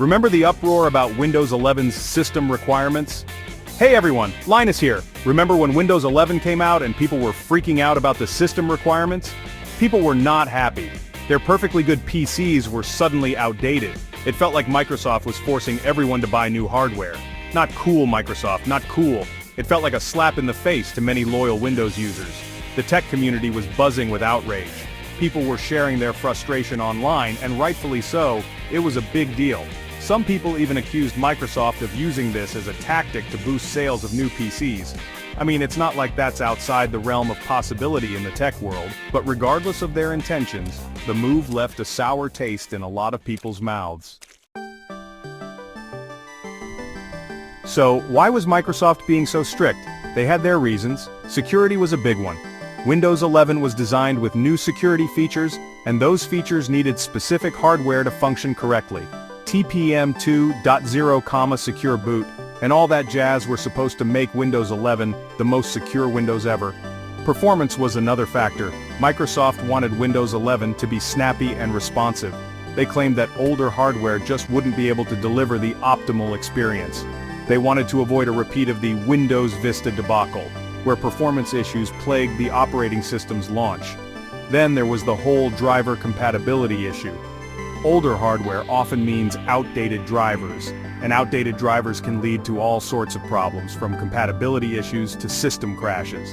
Remember the uproar about Windows 11's system requirements? Hey everyone, Linus here. Remember when Windows 11 came out and people were freaking out about the system requirements? People were not happy. Their perfectly good PCs were suddenly outdated. It felt like Microsoft was forcing everyone to buy new hardware. Not cool, Microsoft, not cool. It felt like a slap in the face to many loyal Windows users. The tech community was buzzing with outrage. People were sharing their frustration online, and rightfully so. It was a big deal. Some people even accused Microsoft of using this as a tactic to boost sales of new PCs. I mean, it's not like that's outside the realm of possibility in the tech world, but regardless of their intentions, the move left a sour taste in a lot of people's mouths. So, why was Microsoft being so strict? They had their reasons. Security was a big one. Windows 11 was designed with new security features, and those features needed specific hardware to function correctly. TPM 2.0, secure boot, and all that jazz were supposed to make Windows 11 the most secure Windows ever. Performance was another factor. Microsoft wanted Windows 11 to be snappy and responsive. They claimed that older hardware just wouldn't be able to deliver the optimal experience. They wanted to avoid a repeat of the Windows Vista debacle, where performance issues plagued the operating system's launch. Then there was the whole driver compatibility issue. Older hardware often means outdated drivers, and outdated drivers can lead to all sorts of problems, from compatibility issues to system crashes.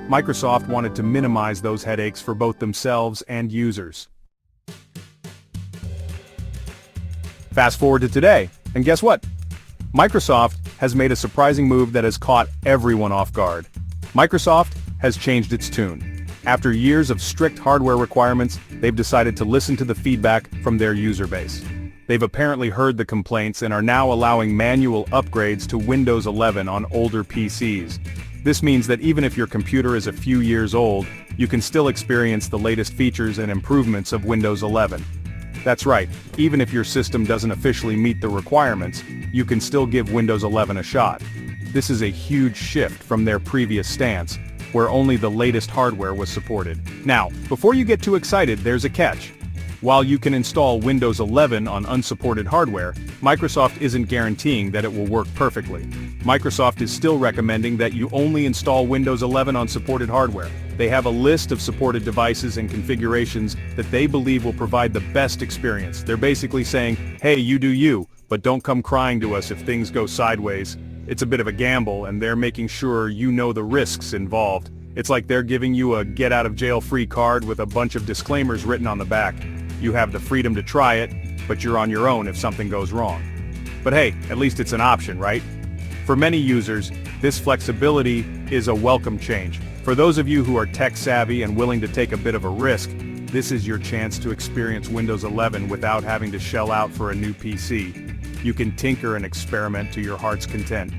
Microsoft wanted to minimize those headaches for both themselves and users. Fast forward to today, and guess what? Microsoft has made a surprising move that has caught everyone off guard. Microsoft has changed its tune. After years of strict hardware requirements, they've decided to listen to the feedback from their user base. They've apparently heard the complaints and are now allowing manual upgrades to Windows 11 on older PCs. This means that even if your computer is a few years old, you can still experience the latest features and improvements of Windows 11. That's right, even if your system doesn't officially meet the requirements, you can still give Windows 11 a shot. This is a huge shift from their previous stance, where only the latest hardware was supported. Now, before you get too excited, there's a catch. While you can install Windows 11 on unsupported hardware, Microsoft isn't guaranteeing that it will work perfectly. Microsoft is still recommending that you only install Windows 11 on supported hardware. They have a list of supported devices and configurations that they believe will provide the best experience. They're basically saying, hey, you do you, but don't come crying to us if things go sideways. It's a bit of a gamble, and they're making sure you know the risks involved. It's like they're giving you a get-out-of-jail-free card with a bunch of disclaimers written on the back. You have the freedom to try it, but you're on your own if something goes wrong. But hey, at least it's an option, right? For many users, this flexibility is a welcome change. For those of you who are tech-savvy and willing to take a bit of a risk, this is your chance to experience Windows 11 without having to shell out for a new PC. You can tinker and experiment to your heart's content.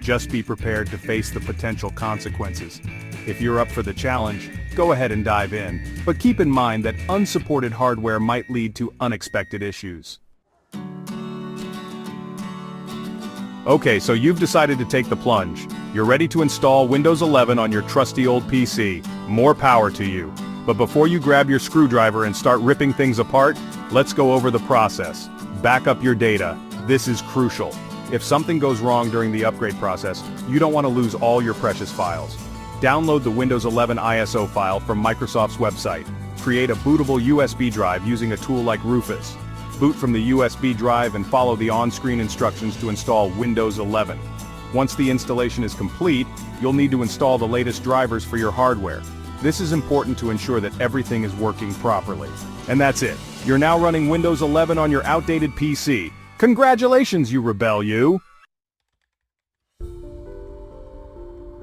Just be prepared to face the potential consequences. If you're up for the challenge, go ahead and dive in, but keep in mind that unsupported hardware might lead to unexpected issues. Okay, so you've decided to take the plunge. You're ready to install Windows 11 on your trusty old PC. More power to you. But before you grab your screwdriver and start ripping things apart, let's go over the process. Back up your data. This is crucial. If something goes wrong during the upgrade process, you don't want to lose all your precious files. Download the Windows 11 ISO file from Microsoft's website. Create a bootable USB drive using a tool like Rufus. Boot from the USB drive and follow the on-screen instructions to install Windows 11. Once the installation is complete, you'll need to install the latest drivers for your hardware. This is important to ensure that everything is working properly. And that's it. You're now running Windows 11 on your outdated PC. Congratulations, you rebel, you!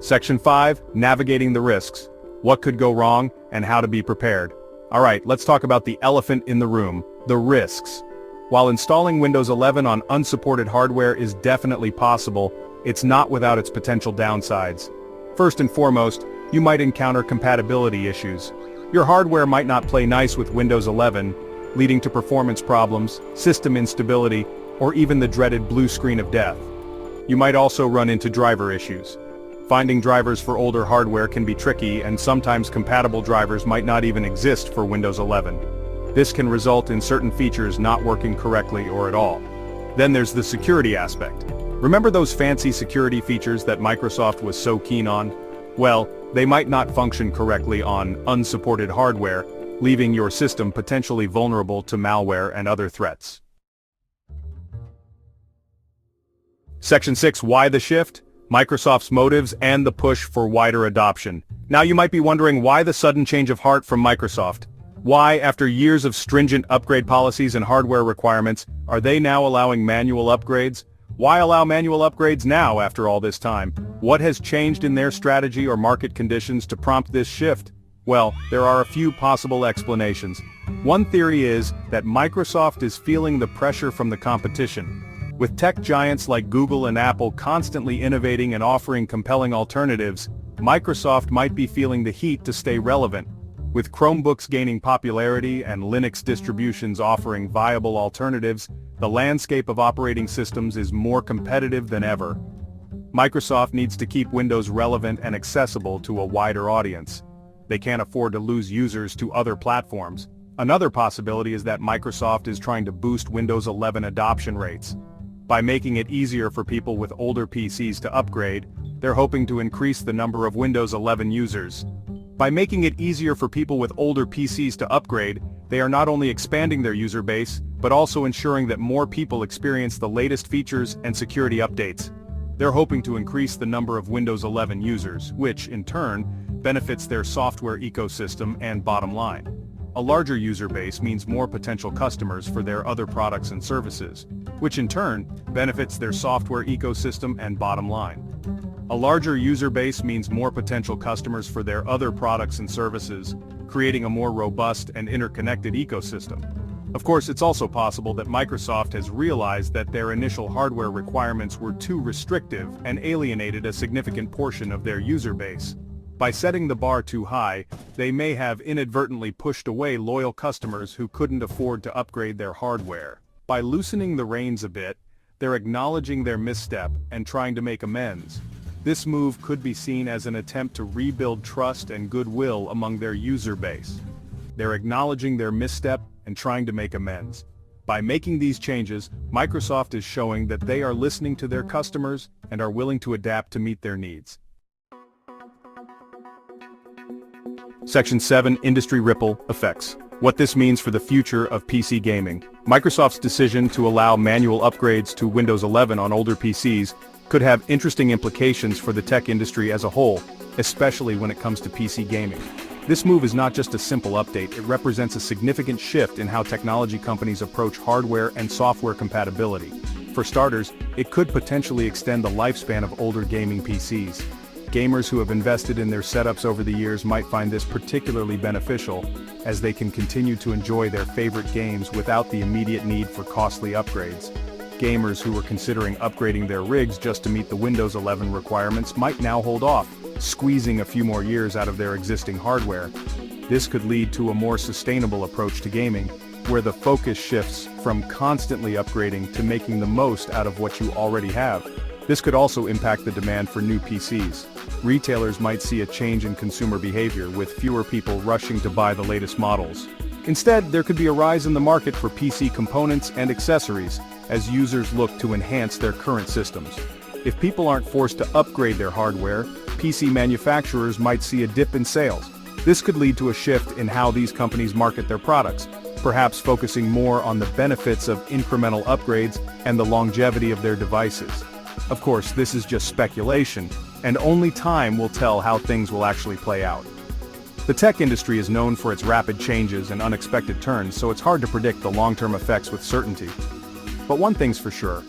Section 5, Navigating the Risks. What could go wrong, and how to be prepared. Alright, let's talk about the elephant in the room, the risks. While installing Windows 11 on unsupported hardware is definitely possible, it's not without its potential downsides. First and foremost, you might encounter compatibility issues. Your hardware might not play nice with Windows 11, leading to performance problems, system instability, or even the dreaded blue screen of death. You might also run into driver issues. Finding drivers for older hardware can be tricky, and sometimes compatible drivers might not even exist for Windows 11. This can result in certain features not working correctly or at all. Then there's the security aspect. Remember those fancy security features that Microsoft was so keen on? Well, they might not function correctly on unsupported hardware, leaving your system potentially vulnerable to malware and other threats. Section 6. Why the shift? Microsoft's motives and the push for wider adoption. Now you might be wondering why the sudden change of heart from Microsoft. Why, after years of stringent upgrade policies and hardware requirements, are they now allowing manual upgrades? Why allow manual upgrades now after all this time? What has changed in their strategy or market conditions to prompt this shift? Well, there are a few possible explanations. One theory is that Microsoft is feeling the pressure from the competition. With tech giants like Google and Apple constantly innovating and offering compelling alternatives, Microsoft might be feeling the heat to stay relevant. With Chromebooks gaining popularity and Linux distributions offering viable alternatives, the landscape of operating systems is more competitive than ever. Microsoft needs to keep Windows relevant and accessible to a wider audience. They can't afford to lose users to other platforms. Another possibility is that Microsoft is trying to boost Windows 11 adoption rates. By making it easier for people with older PCs to upgrade, they're hoping to increase the number of Windows 11 users. By making it easier for people with older PCs to upgrade, they are not only expanding their user base, but also ensuring that more people experience the latest features and security updates. They're hoping to increase the number of Windows 11 users, which, in turn, benefits their software ecosystem and bottom line. A larger user base means more potential customers for their other products and services, which in turn benefits their software ecosystem and bottom line. A larger user base means more potential customers for their other products and services, creating a more robust and interconnected ecosystem. Of course, it's also possible that Microsoft has realized that their initial hardware requirements were too restrictive and alienated a significant portion of their user base. By setting the bar too high, they may have inadvertently pushed away loyal customers who couldn't afford to upgrade their hardware. By loosening the reins a bit, they're acknowledging their misstep and trying to make amends. This move could be seen as an attempt to rebuild trust and goodwill among their user base. They're acknowledging their misstep and trying to make amends. By making these changes, Microsoft is showing that they are listening to their customers and are willing to adapt to meet their needs. Section 7. Industry Ripple Effects. What this means for the future of PC gaming. Microsoft's decision to allow manual upgrades to Windows 11 on older PCs could have interesting implications for the tech industry as a whole, especially when it comes to PC gaming. This move is not just a simple update, it represents a significant shift in how technology companies approach hardware and software compatibility. For starters, it could potentially extend the lifespan of older gaming PCs. Gamers who have invested in their setups over the years might find this particularly beneficial, as they can continue to enjoy their favorite games without the immediate need for costly upgrades. Gamers who were considering upgrading their rigs just to meet the Windows 11 requirements might now hold off, squeezing a few more years out of their existing hardware. This could lead to a more sustainable approach to gaming, where the focus shifts from constantly upgrading to making the most out of what you already have. This could also impact the demand for new PCs. Retailers might see a change in consumer behavior, with fewer people rushing to buy the latest models. Instead, there could be a rise in the market for PC components and accessories, as users look to enhance their current systems. If people aren't forced to upgrade their hardware, PC manufacturers might see a dip in sales. This could lead to a shift in how these companies market their products, perhaps focusing more on the benefits of incremental upgrades and the longevity of their devices. Of course, this is just speculation, and only time will tell how things will actually play out. The tech industry is known for its rapid changes and unexpected turns, so it's hard to predict the long-term effects with certainty. But one thing's for sure,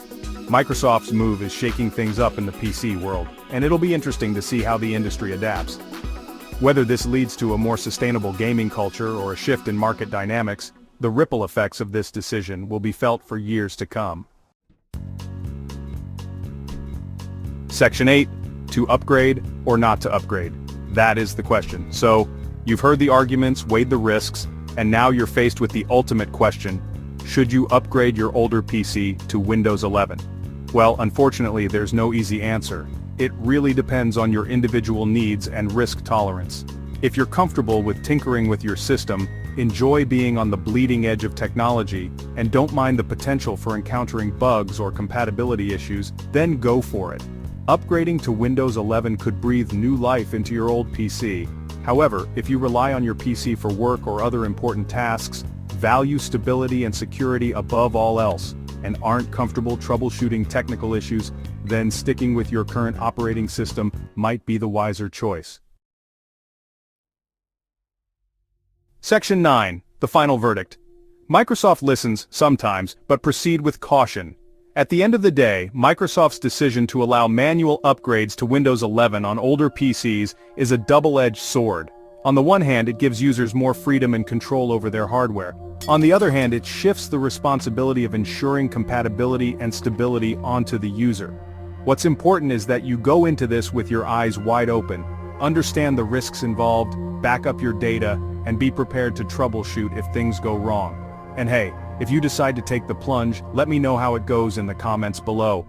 Microsoft's move is shaking things up in the PC world, and it'll be interesting to see how the industry adapts. Whether this leads to a more sustainable gaming culture or a shift in market dynamics, the ripple effects of this decision will be felt for years to come. Section 8. To upgrade or not to upgrade? That is the question. So, you've heard the arguments, weighed the risks, and now you're faced with the ultimate question: should you upgrade your older PC to Windows 11? Well, unfortunately, there's no easy answer. It really depends on your individual needs and risk tolerance. If you're comfortable with tinkering with your system, enjoy being on the bleeding edge of technology, and don't mind the potential for encountering bugs or compatibility issues, then go for it. Upgrading to Windows 11 could breathe new life into your old PC. However, if you rely on your PC for work or other important tasks, value stability and security above all else, and aren't comfortable troubleshooting technical issues, then sticking with your current operating system might be the wiser choice. Section 9. The final verdict. Microsoft listens, sometimes, but proceed with caution. At the end of the day, Microsoft's decision to allow manual upgrades to Windows 11 on older PCs is a double-edged sword. On the one hand, it gives users more freedom and control over their hardware. On the other hand, it shifts the responsibility of ensuring compatibility and stability onto the user. What's important is that you go into this with your eyes wide open, understand the risks involved, back up your data, and be prepared to troubleshoot if things go wrong. And hey, if you decide to take the plunge, let me know how it goes in the comments below.